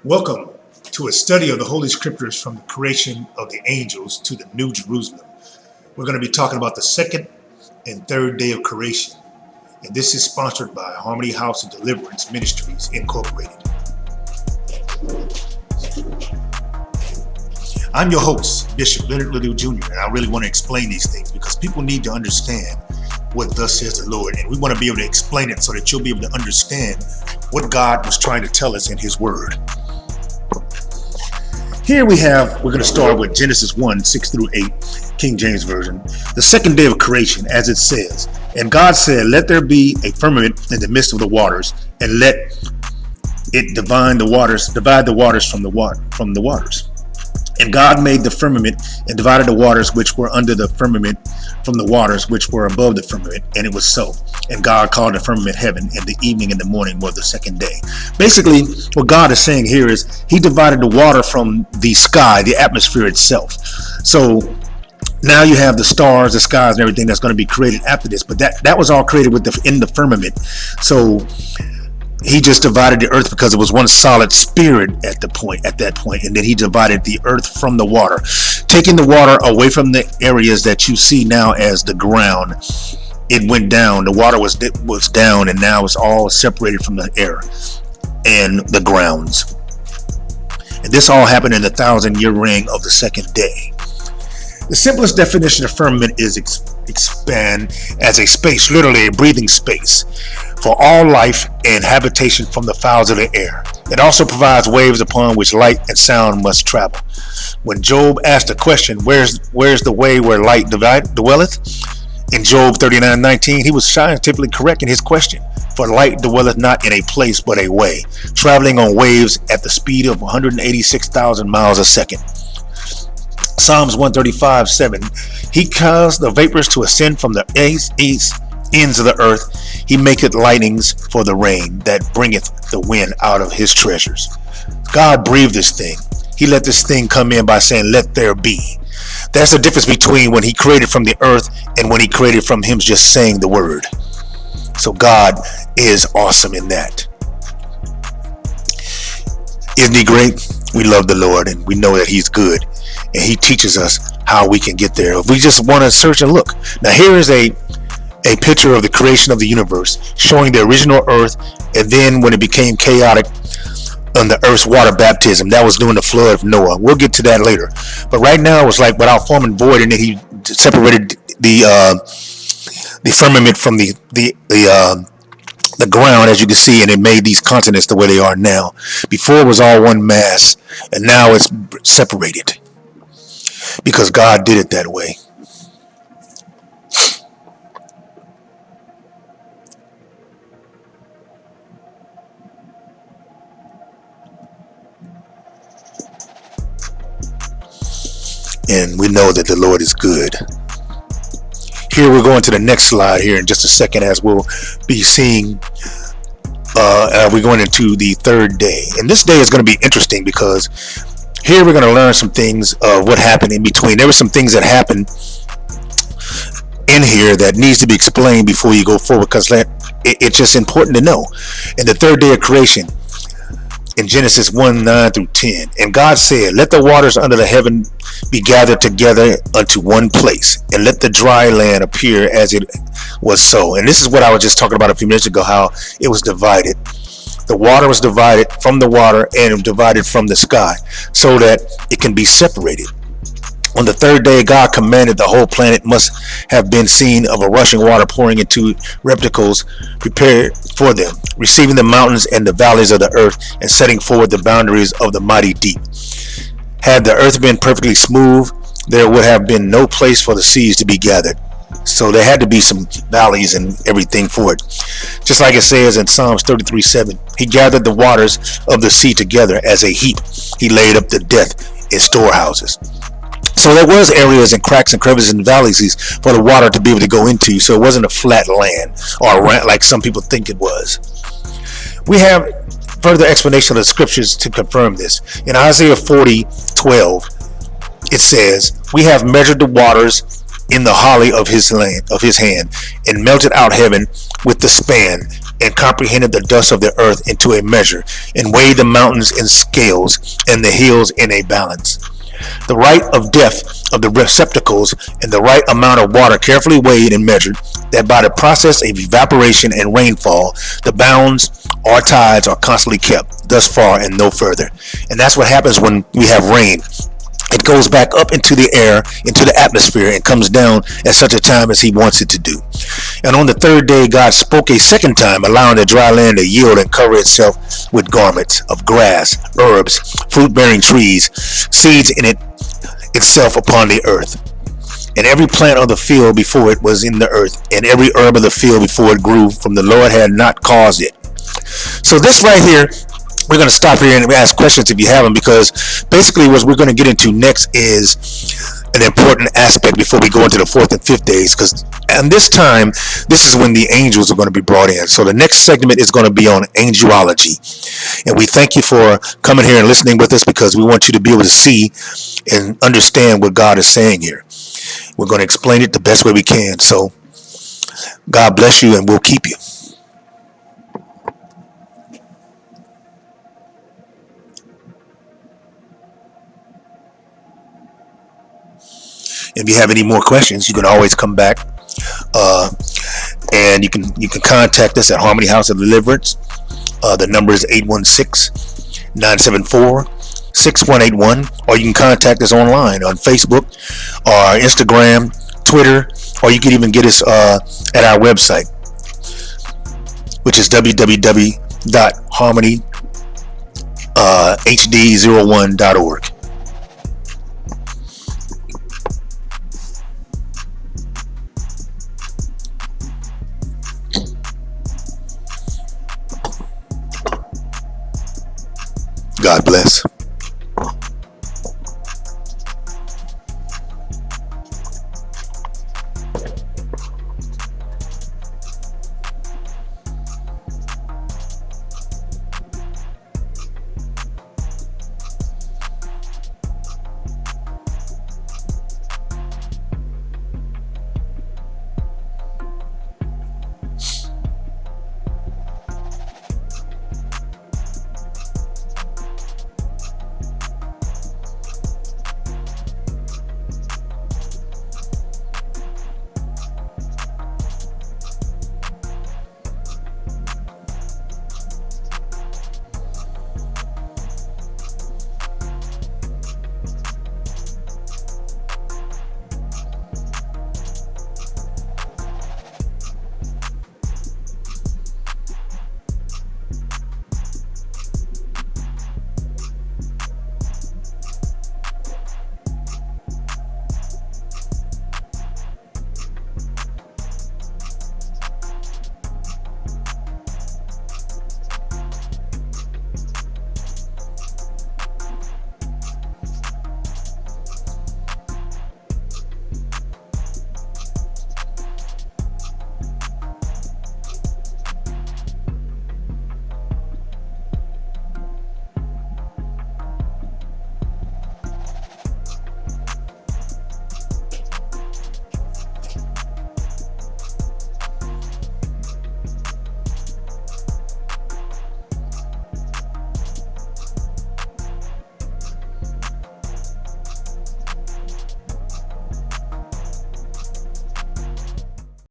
Welcome to a study of the Holy Scriptures from the creation of the angels to the New Jerusalem. We're going to be talking about the second and third day of creation. And this is sponsored by Harmony House of Deliverance Ministries, Incorporated. I'm your host, Bishop Leonard Little Jr., and I really want to explain these things because people need to understand what thus says the Lord. And we want to be able to explain it so that you'll be able to understand what God was trying to tell us in His Word. Here we're going to start with Genesis 1, 6 through 8, King James Version. The second day of creation, as it says, and God said, let there be a firmament in the midst of the waters, and let it divide the waters from the waters. And God made the firmament and divided the waters which were under the firmament from the waters which were above the firmament, and it was so. And God called the firmament heaven, and the evening and the morning were the second day. Basically, what God is saying here is He divided the water from the sky, the atmosphere itself. So now you have the stars, the skies, and everything that's going to be created after this. But that was all created in the firmament. So He just divided the earth because it was one solid spirit at that point, and then He divided the earth from the water, taking the water away from the areas that you see now as the ground. It went down. The water was down, and now it's all separated from the air and the grounds. And this all happened in the 1,000-year reign of the second day. The simplest definition of firmament is expand as a space, literally a breathing space, for all life and habitation from the fowls of the air. It also provides waves upon which light and sound must travel. When Job asked the question, where's the way where light dwelleth? In Job 39:19, he was scientifically correct in his question. For light dwelleth not in a place but a way, traveling on waves at the speed of 186,000 miles a second. Psalms 135:7, He caused the vapors to ascend from the east ends of the earth. He maketh lightnings for the rain that bringeth the wind out of His treasures. God breathed this thing. He let this thing come in by saying, let there be. That's the difference between when He created from the earth and when He created from Him just saying the word. So God is awesome in that. Isn't He great? We love the Lord, and we know that He's good, and He teaches us how we can get there if we just want to search and look. Now here is a picture of the creation of the universe, showing the original earth, and then when it became chaotic on the earth's water baptism. That was during the flood of Noah. We'll get to that later. But right now it was like without form and void, and then He separated the firmament from the ground, as you can see, and it made these continents the way they are now. Before it was all one mass, and now it's separated because God did it that way. And we know that the Lord is good. Here we're going to the next slide here in just a second, as we'll be seeing we're going into the third day. And this day is going to be interesting because here we're going to learn some things of what happened in between. There were some things that happened in here that needs to be explained before you go forward, because it's just important to know. In the third day of creation, in Genesis 1:9 through 10, and God said, let the waters under the heaven be gathered together unto one place, and let the dry land appear, as it was so. And this is what I was just talking about a few minutes ago, how it was divided. The water was divided from the water and divided from the sky, so that it can be separated. On the third day, God commanded the whole planet must have been seen of a rushing water pouring into receptacles prepared for them, receiving the mountains and the valleys of the earth, and setting forward the boundaries of the mighty deep. Had the earth been perfectly smooth, there would have been no place for the seas to be gathered. So there had to be some valleys and everything for it. Just like it says in Psalms 33:7, He gathered the waters of the sea together as a heap. He laid up the death in storehouses. So there was areas and cracks and crevices and valleys for the water to be able to go into. So it wasn't a flat land or like some people think it was. We have further explanation of the scriptures to confirm this. In Isaiah 40:12, it says, we have measured the waters in the holly of his hand, and melted out heaven with the span, and comprehended the dust of the earth into a measure, and weighed the mountains in scales, and the hills in a balance. The right of depth of the receptacles and the right amount of water carefully weighed and measured, that by the process of evaporation and rainfall, the bounds or tides are constantly kept, thus far and no further. And that's what happens when we have rain. It goes back up into the air, into the atmosphere, and comes down at such a time as he wants it to do. And on the third day, God spoke a second time, allowing the dry land to yield and cover itself with garments of grass, herbs, fruit-bearing trees, seeds in it itself upon the earth. And every plant of the field before it was in the earth, and every herb of the field before it grew, from the Lord had not caused it. So this right here, we're going to stop here and ask questions if you have them, because basically what we're going to get into next is an important aspect before we go into the fourth and fifth days, because and this time, this is when the angels are going to be brought in. So the next segment is going to be on angelology. And we thank you for coming here and listening with us, because we want you to be able to see and understand what God is saying here. We're going to explain it the best way we can. So God bless you, and we'll keep you. If you have any more questions, you can always come back, and you can contact us at Harmony House of Deliverance. The number is 816-974-6181, or you can contact us online on Facebook or Instagram, Twitter, or you can even get us at our website, which is www.harmonyhd01.org. God bless.